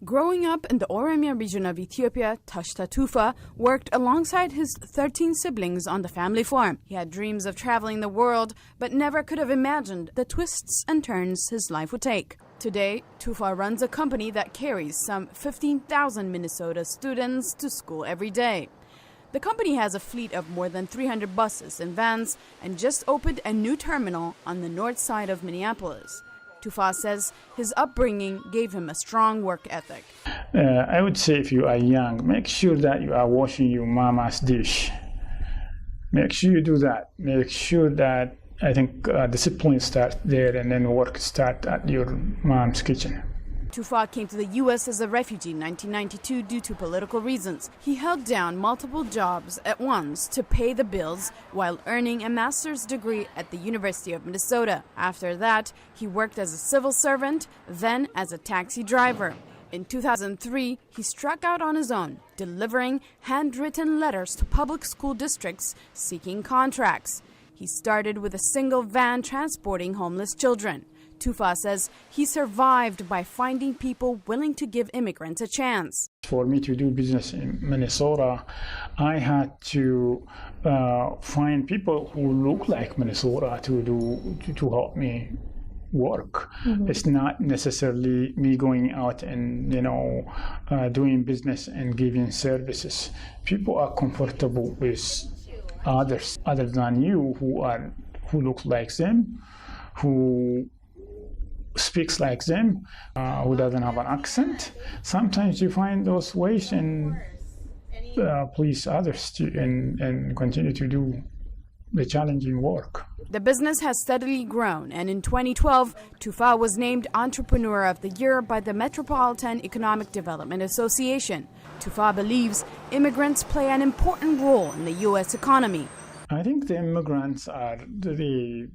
Growing up in the Oromia region of Ethiopia, Tashta Tufa worked alongside his 13 siblings on the family farm. He had dreams of traveling the world, but never could have imagined the twists and turns his life would take. Today, Tufa runs a company that carries some 15,000 Minnesota students to school every day. The company has a fleet of more than 300 buses and vans and just opened a new terminal on the north side of Minneapolis. Tufa says his upbringing gave him a strong work ethic. I would say if you are young, make sure that you are washing your mama's dish. Make sure you do that. Make sure that, I think, discipline starts there and then work starts at your mom's kitchen. Tufa came to the U.S. as a refugee in 1992 due to political reasons. He held down multiple jobs at once to pay the bills while earning a master's degree at the University of Minnesota. After that, he worked as a civil servant, then as a taxi driver. In 2003, he struck out on his own, delivering handwritten letters to public school districts seeking contracts. He started with a single van transporting homeless children. Tufa says he survived by finding people willing to give immigrants a chance. For me to do business in Minnesota, I had to find people who look like Minnesota to help me work. Mm-hmm. It's not necessarily me going out and doing business and giving services. People are comfortable with others other than you who look like them, who speaks like them, who doesn't have an accent. Sometimes you find those ways and please others and continue to do the challenging work. The business has steadily grown, and in 2012, Tufa was named Entrepreneur of the Year by the Metropolitan Economic Development Association. Tufa believes immigrants play an important role in the U.S. economy. I think the immigrants are the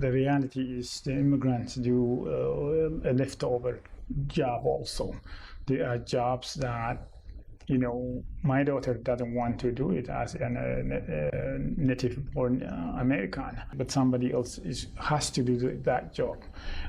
reality is the immigrants do a leftover job also. There are jobs that my daughter doesn't want to do it as a native-born American, but somebody else has to do that job.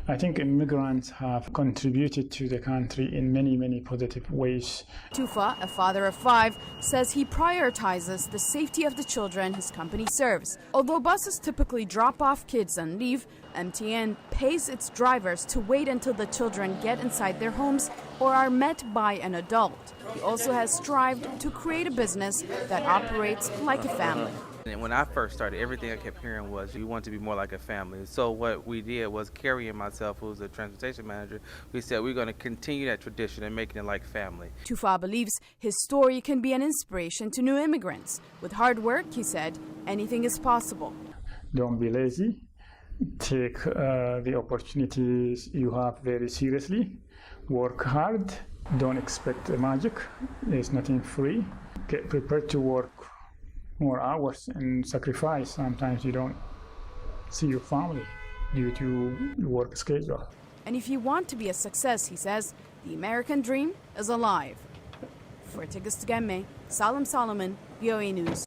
I think immigrants have contributed to the country in many, many positive ways. Tufa, a father of 5, says he prioritizes the safety of the children his company serves. Although buses typically drop off kids and leave, MTN pays its drivers to wait until the children get inside their homes or are met by an adult. He also has strived to create a business that operates like a family. And when I first started, everything I kept hearing was, you want to be more like a family. So what we did was, Carrie and myself, who's a transportation manager, we said we're going to continue that tradition and making it like family. Tufa believes his story can be an inspiration to new immigrants. With hard work, he said, anything is possible. Don't be lazy. Take the opportunities you have very seriously. Work hard. Don't expect the magic. There's nothing free. Get prepared to work more hours and sacrifice. Sometimes you don't see your family due to your work schedule. And if you want to be a success, he says, the American dream is alive. For Tigist Geme, Salam Solomon, VOA News.